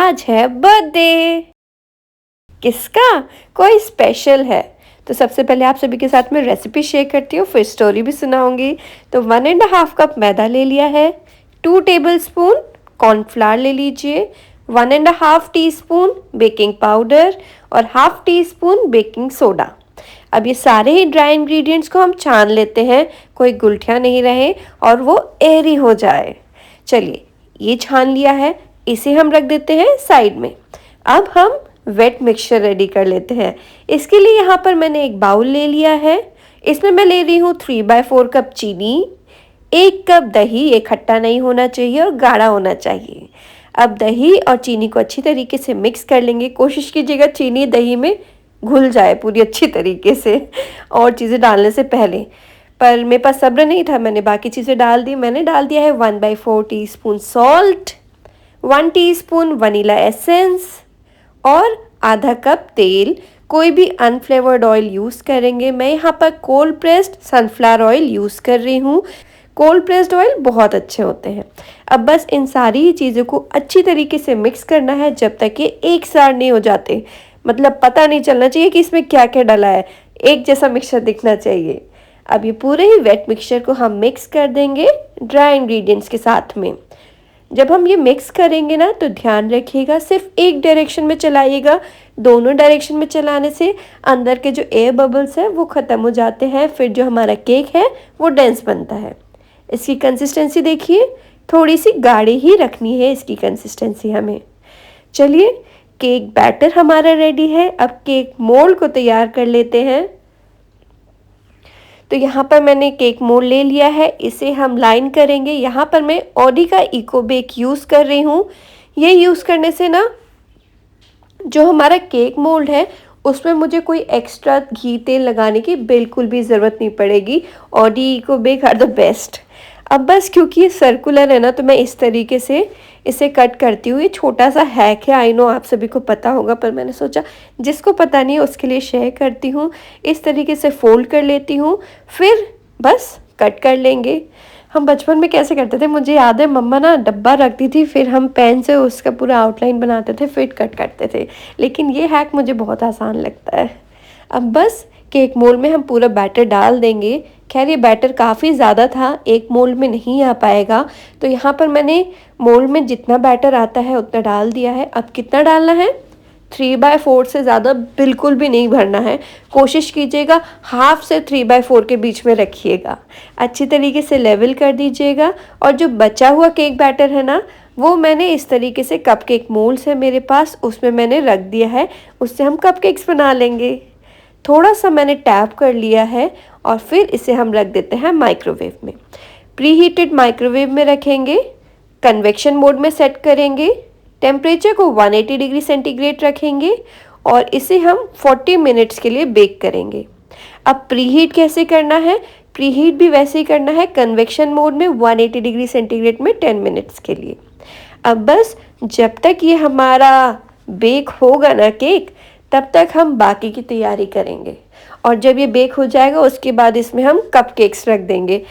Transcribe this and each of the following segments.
आज है बर्थडे। किसका? कोई स्पेशल है। तो सबसे पहले आप सभी के साथ में रेसिपी शेयर करती हूँ, फिर स्टोरी भी सुनाऊंगी। तो 1.5 कप मैदा ले लिया है, 2 टेबलस्पून कॉर्नफ्लावर ले लीजिए, 1.5 टीस्पून बेकिंग पाउडर और half tea spoon baking soda. अब ये सारे ही ड्राई इंग्रेडिएंट्स को हम छान लेते हैं, कोई गुठलियाँ नहीं रहे और वो एयरी हो जाए। चलिए, ये छान लिया है, इसे हम रख देते हैं साइड में। अब हम वेट मिक्सचर रेडी कर लेते हैं। इसके लिए यहाँ पर मैंने एक बाउल ले लिया है, इसमें मैं ले रही हूँ 3/4 कप चीनी, 1 कप दही, ये खट्टा नहीं होना चाहिए और गाढ़ा होना चाहिए। अब दही और चीनी को अच्छी तरीके से मिक्स कर लेंगे। कोशिश कीजिएगा चीनी दही में घुल जाए पूरी अच्छी तरीके से और चीज़ें डालने से पहले, पर मेरे पास सब्र नहीं था, मैंने बाकी चीज़ें डाल दी। मैंने डाल दिया है 1/4 teaspoon salt, 1 teaspoon vanilla essence और आधा कप तेल। कोई भी अनफ्लेवर्ड ऑयल यूज़ करेंगे। मैं यहाँ पर cold pressed sunflower oil use कर रही हूँ। कोल्ड प्रेस्ड ऑयल बहुत अच्छे होते हैं। अब बस इन सारी चीज़ों को अच्छी तरीके से मिक्स करना है जब तक ये एक साथ नहीं हो जाते। मतलब पता नहीं चलना चाहिए कि इसमें क्या क्या डला है, एक जैसा मिक्सचर दिखना चाहिए। अब ये पूरे ही वेट मिक्सचर को हम मिक्स कर देंगे ड्राई इंग्रेडिएंट्स के साथ में। जब हम ये मिक्स करेंगे ना तो ध्यान रखिएगा सिर्फ एक डायरेक्शन में चलाइएगा। दोनों डायरेक्शन में चलाने से अंदर के जो एयर बबल्स हैं वो ख़त्म हो जाते हैं, फिर जो हमारा केक है वो डेंस बनता है। इसकी कंसिस्टेंसी देखिए, थोड़ी सी गाढ़ी ही रखनी है इसकी कंसिस्टेंसी हमें। चलिए, केक बैटर हमारा रेडी है। अब केक मोल्ड को तैयार कर लेते हैं। तो यहाँ पर मैंने केक मोल्ड ले लिया है, इसे हम लाइन करेंगे। यहाँ पर मैं ऑडी का इको बेक यूज़ कर रही हूँ। ये यूज़ करने से ना जो हमारा केक मोल्ड है उसमें मुझे कोई एक्स्ट्रा घी तेल लगाने की बिल्कुल भी ज़रूरत नहीं पड़ेगी। Audi echo back are the best. अब बस क्योंकि ये सर्कुलर है ना तो मैं इस तरीके से इसे कट करती हूँ। ये छोटा सा हैक है, आई नो आप सभी को पता होगा, पर मैंने सोचा जिसको पता नहीं है उसके लिए शेयर करती हूँ। इस तरीके से फोल्ड कर लेती हूँ, फिर बस कट कर लेंगे। हम बचपन में कैसे करते थे मुझे याद है, मम्मा ना डब्बा रखती थी, फिर हम पेन से उसका पूरा आउटलाइन बनाते थे, फिर कट करते थे। लेकिन ये हैक मुझे बहुत आसान लगता है। अब बस केक मोल्ड में हम पूरा बैटर डाल देंगे। खैर ये बैटर काफ़ी ज़्यादा था, एक मोल्ड में नहीं आ पाएगा, तो यहाँ पर मैंने मोल्ड में जितना बैटर आता है उतना डाल दिया है। अब कितना डालना है? 3/4 से ज़्यादा बिल्कुल भी नहीं भरना है। कोशिश कीजिएगा हाफ से 3/4 के बीच में रखिएगा। अच्छी तरीके से लेवल कर दीजिएगा। और जो बचा हुआ केक बैटर है ना, वो मैंने इस तरीके से कपकेक मोल्ड्स है मेरे पास, उसमें मैंने रख दिया है। उससे हम कपकेक्स बना लेंगे। थोड़ा सा मैंने टैप कर लिया है और फिर इसे हम रख देते हैं माइक्रोवेव में। प्री हीटेड माइक्रोवेव में रखेंगे, कन्वेक्शन मोड में सेट करेंगे, टेम्परेचर को 180 डिग्री सेंटीग्रेड रखेंगे और इसे हम 40 मिनट्स के लिए बेक करेंगे। अब प्री हीट कैसे करना है? प्री हीट भी वैसे ही करना है, कन्वेक्शन मोड में 180 डिग्री सेंटीग्रेड में 10 मिनट्स के लिए। अब बस जब तक ये हमारा बेक होगा ना केक, तब तक हम बाकी की तैयारी करेंगे। और जब ये बेक हो जाएगा उसके बाद इसमें हम कपकेक्स रख देंगे।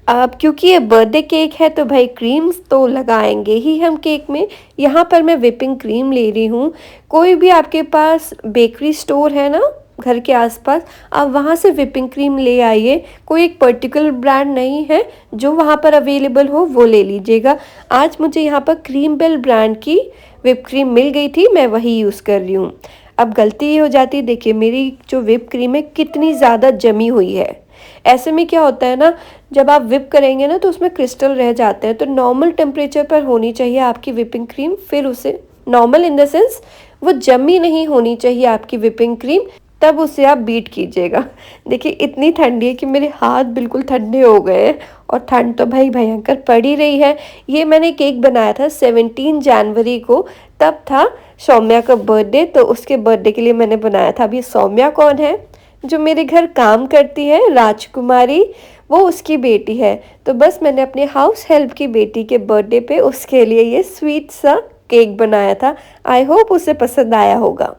अब क्योंकि ये बर्थडे केक है तो भाई क्रीम्स तो लगाएंगे ही हम केक में। यहाँ पर मैं व्हिपिंग क्रीम ले रही हूँ। कोई भी आपके पास बेकरी स्टोर है ना घर के आसपास, आप वहाँ से व्हिपिंग क्रीम ले आइए। कोई एक पर्टिकुलर ब्रांड नहीं है, जो वहाँ पर अवेलेबल हो वो ले लीजिएगा। आज मुझे यहाँ पर क्रीम बेल ब्रांड की व्हिप क्रीम मिल गई थी, मैं वही यूज़ कर रही हूँ। अब गलती ये हो जाती है, देखिए मेरी जो व्हिप क्रीम है कितनी ज़्यादा जमी हुई है। ऐसे में क्या होता है ना, जब आप व्हिप करेंगे ना तो उसमें क्रिस्टल रह जाते हैं। तो नॉर्मल टेम्परेचर पर होनी चाहिए आपकी व्हिपिंग क्रीम, फिर उसे नॉर्मल इन द सेंस वो जमी नहीं होनी चाहिए आपकी व्हिपिंग क्रीम, तब उसे आप बीट कीजिएगा। देखिए इतनी ठंडी है कि मेरे हाथ बिल्कुल ठंडे हो गए हैं और ठंड तो भाई भयंकर पड़ ही रही है। ये मैंने केक बनाया था 17 जनवरी को, तब था सौम्या का बर्थडे, तो उसके बर्थडे के लिए मैंने बनाया था। अब ये सौम्या कौन है? जो मेरे घर काम करती है, राजकुमारी, वो उसकी बेटी है। तो बस मैंने अपने हाउस हेल्प की बेटी के बर्थडे पे उसके लिए ये स्वीट सा केक बनाया था। आई होप उसे पसंद आया होगा।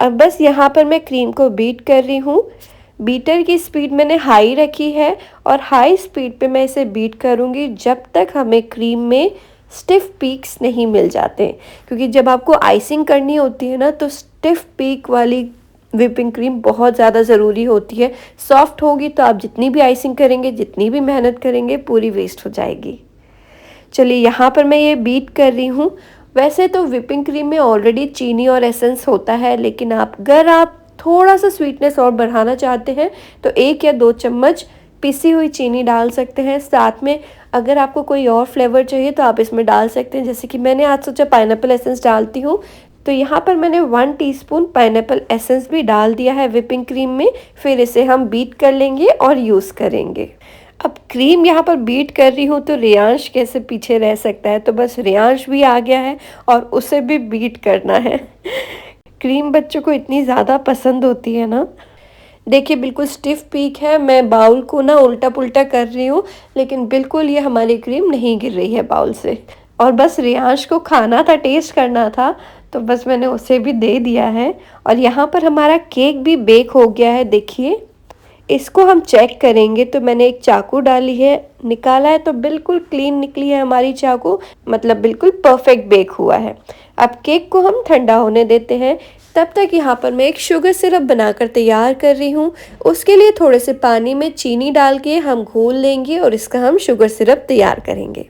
अब बस यहाँ पर मैं क्रीम को बीट कर रही हूँ। बीटर की स्पीड मैंने हाई रखी है और हाई स्पीड पे मैं इसे बीट करूँगी जब तक हमें क्रीम में स्टिफ पीक्स नहीं मिल जाते, क्योंकि जब आपको आइसिंग करनी होती है ना तो स्टिफ पीक वाली व्हिपिंग क्रीम बहुत ज़्यादा ज़रूरी होती है। सॉफ्ट होगी तो आप जितनी भी आइसिंग करेंगे, जितनी भी मेहनत करेंगे, पूरी वेस्ट हो जाएगी। चलिए यहाँ पर मैं ये बीट कर रही हूँ। वैसे तो व्हिपिंग क्रीम में ऑलरेडी चीनी और एसेंस होता है, लेकिन अगर आप थोड़ा सा स्वीटनेस और बढ़ाना चाहते हैं तो 1 या 2 चम्मच पिसी हुई चीनी डाल सकते हैं। साथ में अगर आपको कोई और फ्लेवर चाहिए तो आप इसमें डाल सकते हैं, जैसे कि मैंने आज सोचा पाइनएप्पल एसेंस डालती हूँ, तो यहाँ पर मैंने 1 टीस्पून पाइनएप्पल एसेंस भी डाल दिया है व्हिपिंग क्रीम में। फिर इसे हम बीट कर लेंगे और यूज़ करेंगे। अब क्रीम यहाँ पर बीट कर रही हूँ तो रियांश कैसे पीछे रह सकता है, तो बस रियांश भी आ गया है और उसे भी बीट करना है। क्रीम बच्चों को इतनी ज़्यादा पसंद होती है ना। देखिए बिल्कुल स्टिफ पीक है। मैं बाउल को ना उल्टा पुल्टा कर रही हूँ, लेकिन बिल्कुल ये हमारी क्रीम नहीं गिर रही है बाउल से। और बस रियांश को खाना था, टेस्ट करना था, तो बस मैंने उसे भी दे दिया है। और यहाँ पर हमारा केक भी बेक हो गया है। देखिए इसको हम चेक करेंगे, तो मैंने एक चाकू डाली है, निकाला है तो बिल्कुल क्लीन निकली है हमारी चाकू, मतलब बिल्कुल परफेक्ट बेक हुआ है। अब केक को हम ठंडा होने देते हैं। तब तक यहाँ पर मैं एक शुगर सिरप बनाकर तैयार कर रही हूँ। उसके लिए थोड़े से पानी में चीनी डाल के हम घोल लेंगे और इसका हम शुगर सिरप तैयार करेंगे।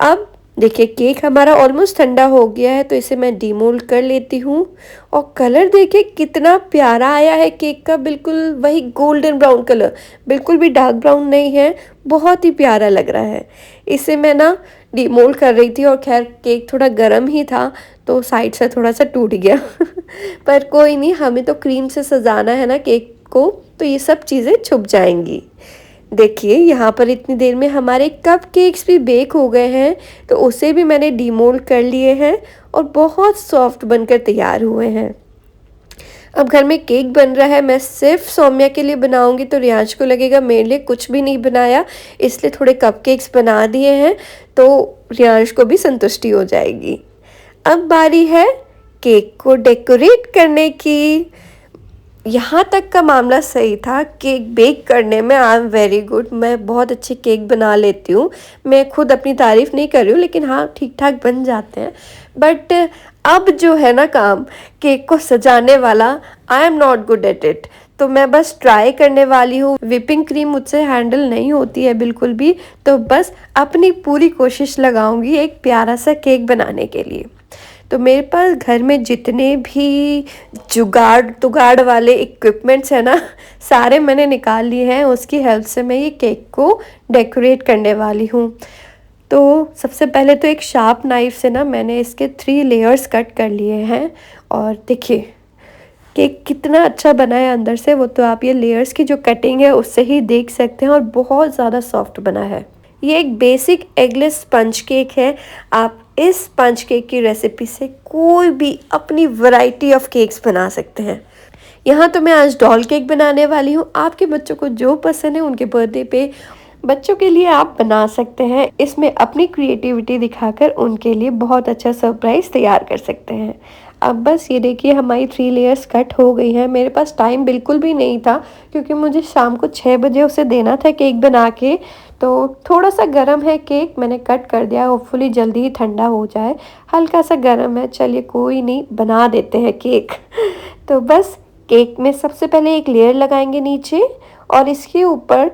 अब देखिए केक हमारा ऑलमोस्ट ठंडा हो गया है, तो इसे मैं डीमोल्ड कर लेती हूँ। और कलर देखिए कितना प्यारा आया है केक का, बिल्कुल वही गोल्डन ब्राउन कलर, बिल्कुल भी डार्क ब्राउन नहीं है, बहुत ही प्यारा लग रहा है। इसे मैं ना डीमोल्ड कर रही थी और खैर केक थोड़ा गर्म ही था तो साइड से थोड़ा सा टूट गया। पर कोई नहीं, हमें तो क्रीम से सजाना है ना केक को, तो ये सब चीज़ें छुप जाएंगी। देखिए यहाँ पर इतनी देर में हमारे कप केक्स भी बेक हो गए हैं, तो उसे भी मैंने डीमोल्ड कर लिए हैं और बहुत सॉफ्ट बनकर तैयार हुए हैं। अब घर में केक बन रहा है, मैं सिर्फ सौम्या के लिए बनाऊंगी तो रियांश को लगेगा मेरे लिए कुछ भी नहीं बनाया, इसलिए थोड़े कपकेक्स बना दिए हैं तो रियांश को भी संतुष्टि हो जाएगी। अब बारी है केक को डेकोरेट करने की। यहाँ तक का मामला सही था, केक बेक करने में आई एम वेरी गुड, मैं बहुत अच्छे केक बना लेती हूँ। मैं खुद अपनी तारीफ़ नहीं कर रही हूँ, लेकिन हाँ ठीक ठाक बन जाते हैं। बट अब जो है ना काम केक को सजाने वाला, आई am not good at it, तो मैं बस ट्राई करने वाली हूँ। व्हिपिंग क्रीम मुझसे हैंडल नहीं होती है बिल्कुल भी, तो बस अपनी पूरी कोशिश लगाऊंगी एक प्यारा सा केक बनाने के लिए। तो मेरे पास घर में जितने भी जुगाड़ वाले इक्विपमेंट्स हैं ना, सारे मैंने निकाल लिए हैं। उसकी हेल्प से मैं ये केक को डेकोरेट करने वाली हूँ। तो सबसे पहले तो एक शार्प नाइफ से ना मैंने इसके 3 लेयर्स कट कर लिए हैं। और देखिए केक कितना अच्छा बना है अंदर से, वो तो आप ये लेयर्स की जो कटिंग है उससे ही देख सकते हैं, और बहुत ज़्यादा सॉफ्ट बना है। ये एक बेसिक एगलेस स्पंज केक है। आप इस स्पंज केक की रेसिपी से कोई भी अपनी वैरायटी ऑफ केक्स बना सकते हैं। यहाँ तो मैं आज डॉल केक बनाने वाली हूँ। आपके बच्चों को जो पसंद है उनके बर्थडे पे बच्चों के लिए आप बना सकते हैं। इसमें अपनी क्रिएटिविटी दिखाकर उनके लिए बहुत अच्छा सरप्राइज़ तैयार कर सकते हैं। अब बस ये देखिए हमारी 3 लेयर्स कट हो गई हैं। मेरे पास टाइम बिल्कुल भी नहीं था, क्योंकि मुझे शाम को 6 बजे उसे देना था केक बना के। तो थोड़ा सा गर्म है केक, मैंने कट कर दिया, होपफुली जल्दी ही ठंडा हो जाए। हल्का सा गर्म है, चलिए कोई नहीं, बना देते हैं केक। तो बस केक में सबसे पहले एक लेयर लगाएंगे नीचे, और इसके ऊपर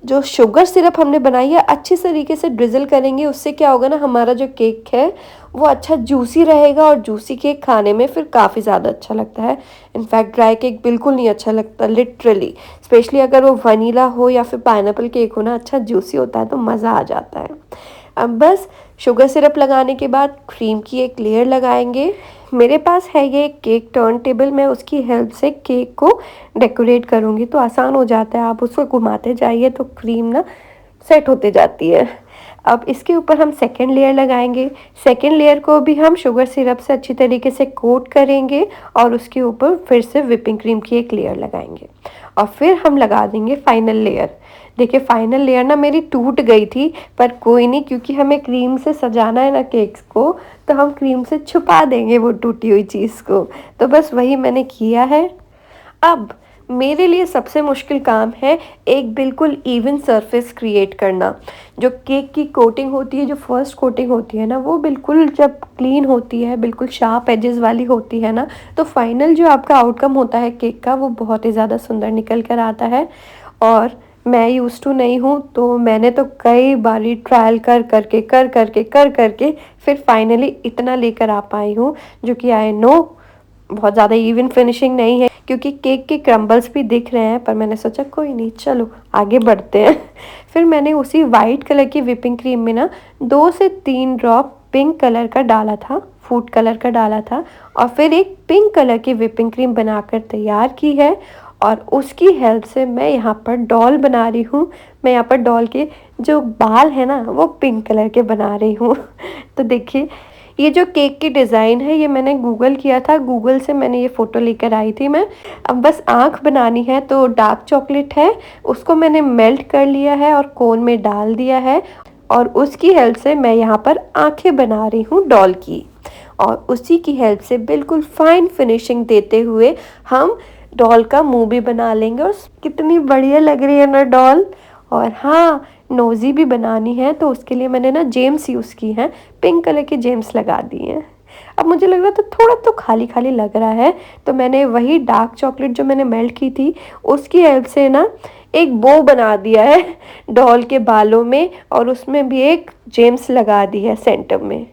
जो शुगर सिरप हमने बनाई है अच्छी तरीके से ड्रिजल करेंगे। उससे क्या होगा ना, हमारा जो केक है वो अच्छा जूसी रहेगा, और जूसी केक खाने में फिर काफ़ी ज़्यादा अच्छा लगता है। इनफैक्ट ड्राई केक बिल्कुल नहीं अच्छा लगता लिटरली, स्पेशली अगर वो वनीला हो या फिर पाइनएप्पल केक हो ना, अच्छा जूसी होता है तो मज़ा आ जाता है। अब बस शुगर सिरप लगाने के बाद क्रीम की एक लेयर लगाएंगे। मेरे पास है ये केक टर्न टेबल, मैं उसकी हेल्प से केक को डेकोरेट करूँगी तो आसान हो जाता है। आप उसको घुमाते जाइए तो क्रीम ना सेट होते जाती है। अब इसके ऊपर हम सेकेंड लेयर लगाएंगे। सेकेंड लेयर को भी हम शुगर सिरप से अच्छी तरीके से कोट करेंगे, और उसके ऊपर फिर से व्हिपिंग क्रीम की एक लेयर लगाएंगे, और फिर हम लगा देंगे फाइनल लेयर। देखिए फाइनल लेयर ना मेरी टूट गई थी, पर कोई नहीं, क्योंकि हमें क्रीम से सजाना है ना केक्स को, तो हम क्रीम से छुपा देंगे वो टूटी हुई चीज़ को। तो बस वही मैंने किया है। अब मेरे लिए सबसे मुश्किल काम है एक बिल्कुल इवन सरफेस क्रिएट करना। जो केक की कोटिंग होती है, जो फर्स्ट कोटिंग होती है ना, वो बिल्कुल जब क्लीन होती है, बिल्कुल शार्प एजेस वाली होती है ना, तो फाइनल जो आपका आउटकम होता है केक का, वो बहुत ही ज़्यादा सुंदर निकल कर आता है। और मैं यूज़ टू नहीं हूँ, तो मैंने तो कई बारी ट्रायल कर करके फिर फाइनली इतना लेकर आ पाई हूँ, जो कि आई नो बहुत ज़्यादा इवन फिनिशिंग नहीं है, क्योंकि केक के क्रम्बल्स भी दिख रहे हैं, पर मैंने सोचा कोई नहीं, चलो आगे बढ़ते हैं। फिर मैंने उसी वाइट कलर की व्हिपिंग क्रीम में ना 2 से 3 ड्रॉप पिंक कलर का डाला था, फूड कलर का डाला था, और फिर एक पिंक कलर की व्हिपिंग क्रीम बनाकर तैयार की है। और उसकी हेल्प से मैं यहाँ पर डॉल बना रही हूँ। मैं यहाँ पर डॉल के जो बाल है ना, वो पिंक कलर के बना रही हूँ। तो देखिए, ये जो केक की डिज़ाइन है, ये मैंने गूगल किया था, गूगल से मैंने ये फ़ोटो लेकर आई थी मैं। अब बस आँख बनानी है, तो डार्क चॉकलेट है, उसको मैंने मेल्ट कर लिया है और कोन में डाल दिया है, और उसकी हेल्प से मैं यहाँ पर आँखें बना रही हूँ डॉल की। और उसी की हेल्प से बिल्कुल फाइन फिनिशिंग देते हुए हम डॉल का मुंह भी बना लेंगे। और कितनी बढ़िया लग रही है ना डॉल। और हाँ, नोज़ी भी बनानी है, तो उसके लिए मैंने ना जेम्स यूज़ की हैं, पिंक कलर के जेम्स लगा दिए हैं। अब मुझे लग रहा था थोड़ा तो खाली खाली लग रहा है, तो मैंने वही डार्क चॉकलेट जो मैंने मेल्ट की थी, उसकी हेल्प से ना एक बो बना दिया है डॉल के बालों में, और उसमें भी एक जेम्स लगा दी है सेंटर में।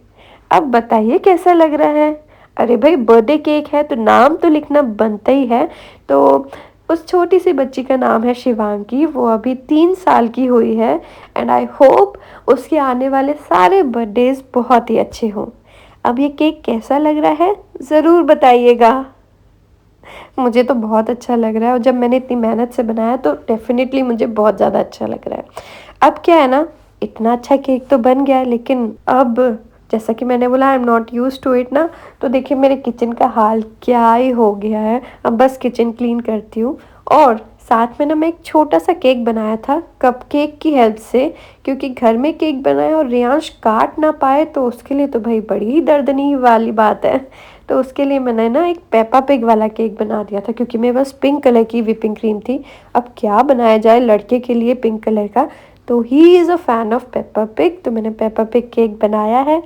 अब बताइए कैसा लग रहा है। अरे भाई, बर्थडे केक है तो नाम तो लिखना बनता ही है। तो उस छोटी सी बच्ची का नाम है शिवांगी, वो अभी 3 साल की हुई है, एंड आई होप उसके आने वाले सारे बर्थडेज बहुत ही अच्छे हों। अब ये केक कैसा लग रहा है ज़रूर बताइएगा। मुझे तो बहुत अच्छा लग रहा है, और जब मैंने इतनी मेहनत से बनाया तो डेफिनेटली मुझे बहुत ज़्यादा अच्छा लग रहा है। अब क्या है ना, इतना अच्छा केक तो बन गया है, लेकिन अब जैसा कि मैंने बोला I am not use to it ना, तो देखिए मेरे किचन का हाल क्या ही हो गया है। अब बस किचन क्लीन करती हूँ, और साथ में ना मैं एक छोटा सा केक बनाया था कप केक की हेल्प से, क्योंकि घर में केक बनाए और रियांश काट ना पाए, तो उसके लिए तो भाई बड़ी ही दर्दनी वाली बात है। तो उसके लिए मैंने ना एक पेपा पिग वाला केक बना दिया था, क्योंकि मेरे पास पिंक कलर की व्हिपिंग क्रीम थी। अब क्या बनाया जाए लड़के के लिए पिंक कलर का, तो he is a fan of Peppa pig, तो मैंने पेपा पिग केक बनाया है।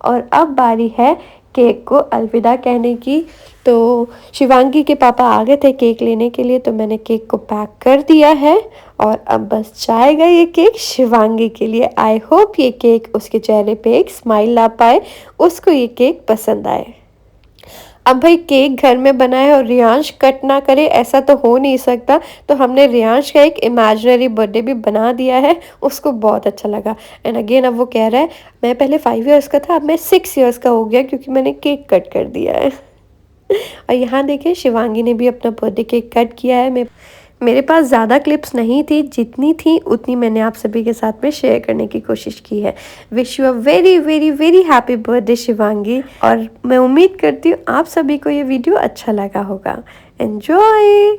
और अब बारी है केक को अलविदा कहने की। तो शिवांगी के पापा आ गए थे केक लेने के लिए, तो मैंने केक को पैक कर दिया है, और अब बस जाएगा ये केक शिवांगी के लिए। आई होप ये केक उसके चेहरे पे एक स्माइल ला पाए, उसको ये केक पसंद आए। अब भाई केक घर में बना है और रियांश कट ना करे, ऐसा तो हो नहीं सकता, तो हमने रियांश का एक इमेजिनरी बर्थडे भी बना दिया है, उसको बहुत अच्छा लगा। एंड अगेन अब वो कह रहा है मैं पहले 5 इयर्स का था, अब मैं 6 इयर्स का हो गया, क्योंकि मैंने केक कट कर दिया है। और यहाँ देखें शिवांगी ने भी अपना बर्थडे केक कट किया है। मेरे पास ज़्यादा क्लिप्स नहीं थी, जितनी थी उतनी मैंने आप सभी के साथ में शेयर करने की कोशिश की है। Wish you a very very very happy birthday Shivangi, और मैं उम्मीद करती हूँ आप सभी को ये वीडियो अच्छा लगा होगा। एन्जॉय।